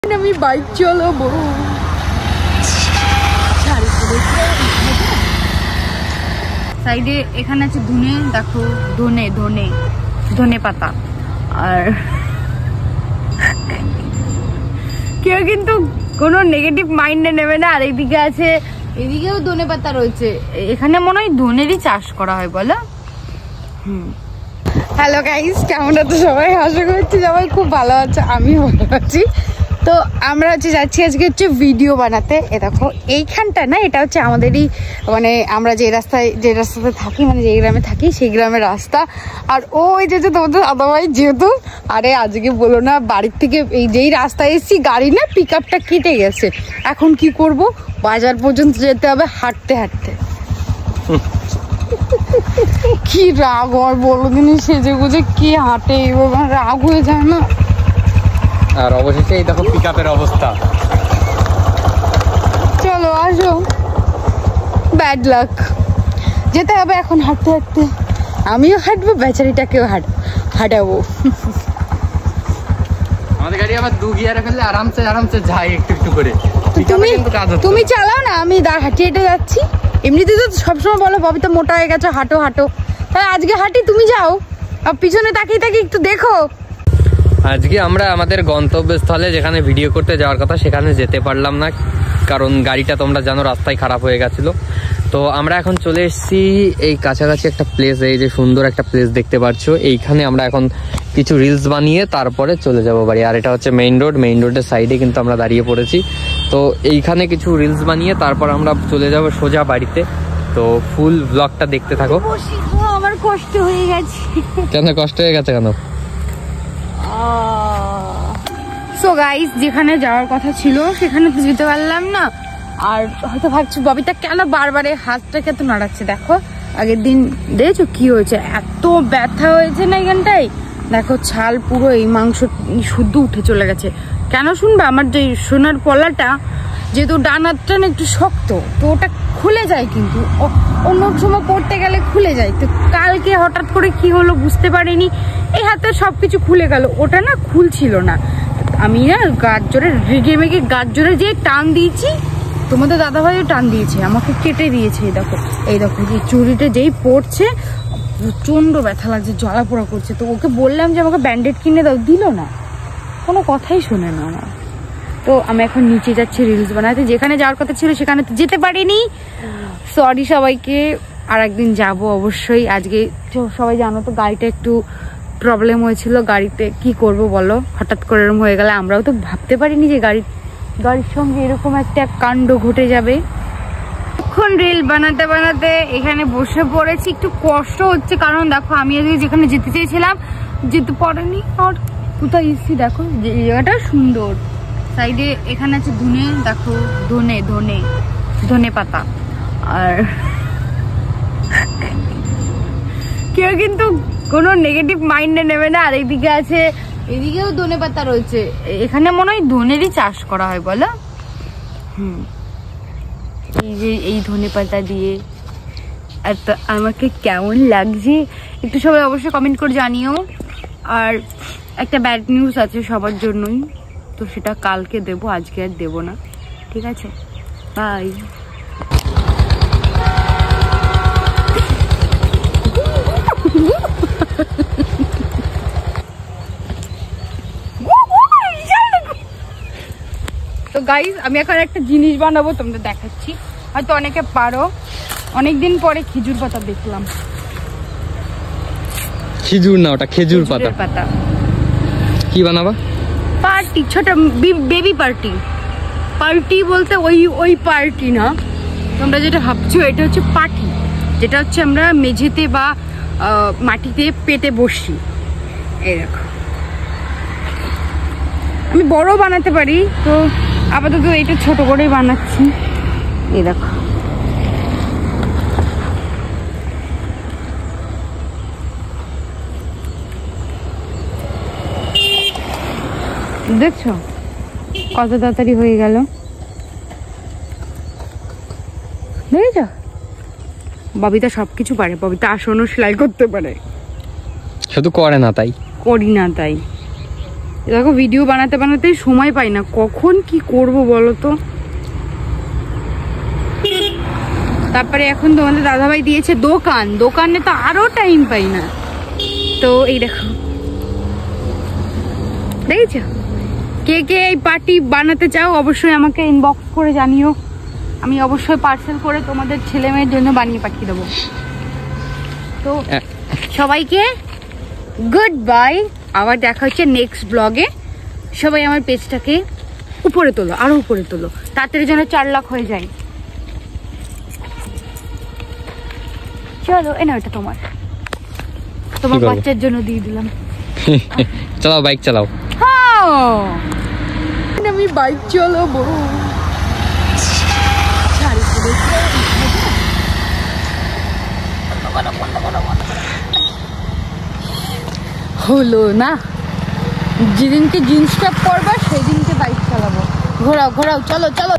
আমি বাইক চালাবো। সাইডে এখানে আছে ধনে, দেখো ধনে ধনে ধনে পাতা। আর কেউ কিন্তু কোনো নেগেটিভ মাইন্ডে নেবে না। আর এইদিকে আছে, এদিকেও ধনে পাতা রয়েছে। এখানে মনে হয় ধনেরই চাষ করা হয় বলো। হ্যালো গাইস, কেমন আছো সবাই? আশা করছি সবাই খুব ভালো আছে, আমি ভালো আছি। তো আমরা যাচ্ছি আজকে ভিডিও বানাতে। এ দেখো এইখানটা না, এটা হচ্ছে আমাদেরই মানে আমরা যে রাস্তাতে থাকি, মানে যে গ্রামে থাকি সেই গ্রামের রাস্তা। আর ওই যে তোমাদের দাদাভাই যেহেতু, আরে আজকে বলো না, বাড়ির থেকে এই যেই রাস্তায় এসেছি গাড়ি না পিক আপটা কেটে গেছে। এখন কি করব, বাজার পর্যন্ত যেতে হবে হাঁটতে হাঁটতে। কি রাগ হয় বলো দিনই, সেজে গুজে কি হাঁটে, রাগ হয়ে যায় না। আর অবশেষে এই দেখো পিকআপের অবস্থা। চলো আসো, ব্যাড লাক, যেতে হবে এখন হাঁটতে হাঁটতে। আমিও হাঁটবো, বেচারিটাকেও হাঁটাবো। আমাদের গাড়ি আবার 2 গিয়ারে ফেললে আরামসে যায় একটু একটু করে। তুমি চালাও না, আমি হাঁটিয়ে হেঁটে যাচ্ছি। এমনিতে তো সবসময় বলো ববিতা মোটা হয়ে গেছে, হাঁটো হাঁটো। তাহলে আজকে হাঁটি, তুমি যাও। আর পিছনে তাকিয়ে তাকিয়ে একটু দেখো। আজকে আমরা আমাদের গন্তব্যস্থলে যেখানে ভিডিও করতে যাওয়ার কথা সেখানে যেতে পারলাম না, কারণ গাড়িটা তোমরা জানো রাস্তায় খারাপ হয়ে গেছিল। তো আমরা এখন চলে এসেছি এই কাছাকাছি একটা প্লেস, এই যে সুন্দর একটা প্লেস দেখতে পাচ্ছ। এইখানে আমরা এখন কিছু রিলস বানিয়ে তারপরে চলে যাব বাড়ি। আর এটা হচ্ছে মেইন রোডের সাইডে কিন্তু আমরা দাঁড়িয়ে পড়েছি। তো এইখানে কিছু রিলস বানিয়ে তারপর আমরা চলে যাব সোজা বাড়িতে। তো ফুল ব্লগটা দেখতে থাকো। আমার কষ্ট হয়ে গেছে। কেন কষ্ট হয়ে গেছে কেন? সো গাইস, যেখানে যাওয়ার কথা ছিল সেখানে তো যেতে পারলাম না। আর হয়তো ভাবছি ববিতা কেন বারবার এই হাতটাকে এত নাড়াচ্ছে। দেখো আগের দিন দেখছো কি হয়েছে, এত ব্যথা হয়েছে না এখানটায়। দেখো ছাল পুরো এই মাংস শুদ্ধ উঠে চলে গেছে। কেন শুনবা, আমার যে সোনার পলাটা যেহেতু ডান হাতটা না একটু শক্ত, তো ওটা খুলে যায়, কিন্তু অন্য সময় পড়তে গেলে খুলে যায়। তো কালকে হঠাৎ করে কি হলো বুঝতে পারিনি, এই হাতে সবকিছু খুলে গেল, ওটা না খুলছিল না। আমি না গাছ জোরে রেগে মেগে গাছ জোরে যে টান দিয়েছি, তোমাদের দাদাভাইও টান দিয়েছে, আমাকে কেটে দিয়েছে। এই দেখো যে চুরিটা যেই পড়ছে প্রচন্ড ব্যথা লাগছে, জ্বালা পোড়া করছে। তো ওকে বললাম যে আমাকে ব্যান্ডেড কিনে দাও, দিল না, কোনো কথাই শোনে না আমার। তো আমি এখন নিচে যাচ্ছি রিলস বানাতে। যেখানে যাওয়ার কথা ছিল সেখানে তো যেতে পারিনি, সরি সবাইকে। আর একদিন যাব অবশ্যই। আজকে সবাই জানো তো গাড়িটা একটু প্রবলেম হয়েছিল, গাড়িতে কি করব বলো, হঠাৎ করে এরকম হয়ে গেলে আমরাও তো ভাবতে পারিনি যে গাড়ির সঙ্গে এরকম একটা কাণ্ড ঘটে যাবে। এখন রিল বানাতে বানাতে এখানে বসে পড়েছি, একটু কষ্ট হচ্ছে কারণ দেখো আমি আজকে যেখানে যেতে চেয়েছিলাম যেতে পারিনি। আর কোথায় এসেছি দেখো, যে জায়গাটা সুন্দর। সাইডে এখানে আছে ধনে, দেখো ধনে ধনে ধনে পাতা। আর কেউ কিন্তু কোনো নেগেটিভ মাইন্ডে নেবে না। আর এইদিকে আছে, এদিকেও ধনে পাতা রয়েছে। এখানে মনে হয় ধনেরই চাষ করা হয় বলো। এই যে এই ধনে পাতা দিয়ে এত আমাকে কেমন লাগছে একটু সবাই অবশ্যই কমেন্ট করে জানিও। আর একটা ব্যাড নিউজ আছে সবার জন্যই, তো সেটা কালকে দেবো, আজকে আর দেবো না, ঠিক আছে? বাই। তো গাইস, আমি এখন একটা জিনিস বানাবো, তোমাদের দেখাচ্ছি। হয়তো অনেকে পারো, অনেকদিন পরে খেজুর পাতা দেখলাম। খেজুর না, ওটা খেজুর পাতা। কি বানাবা? পার্টি, ছোট বেবি পার্টি। পার্টি বলতে ওই পার্টি না, তোমরা যেটা ভাবছো এটা হচ্ছে পার্টি, যেটা হচ্ছে আমরা মেঝেতে বা মাটিতে পেতে বসি। এই দেখো, আমি বড় বানাতে পারি, তো আপাতত এটা ছোট করেই বানাচ্ছি। এই দেখো, দেখছো কত তাড়াতাড়ি হয়ে গেল, দেখেছো? ববিতা সবকিছু পারে, ববিতা আসনও সেলাই করতে পারে, শুধু করে না তাই, করি না তাই। দেখো ভিডিও বানাতে বানাতে সময় পাই না, কখন কি করব বলো তো। তারপরে এখন তোমাদের দাদাভাই দিয়েছে দোকান, দোকানে তো আরো টাইম পাই না। তো এই দেখো, দেখেছো? কে কে এই পার্টি বানাতে চাও অবশ্যই আমাকে ইনবক্স করে জানিও, আমি অবশ্যই পার্সেল করে তোমাদের ছেলে মেয়ের জন্য বানিয়ে পাঠিয়ে দেবো। তো সবাইকে গুড বাই, আবার দেখা হচ্ছে নেক্সট ব্লগে। সবাই আমার পেজটাকে উপরে তোলো, আরো উপরে তোলো, তাড়াতাড়ি যেন 4 লাখ হয়ে যায়। চলো এনা, ওটা তোমার বাচ্চার জন্য দিয়ে দিলাম। চালাও, বাইক চালাও। আমি বাইক চালাবো। হলো না, যেদিনকে জিন্স টপ পরবা সেদিনকে বাইক চালাবো। ঘোরাও ঘোরাও, চলো চলো।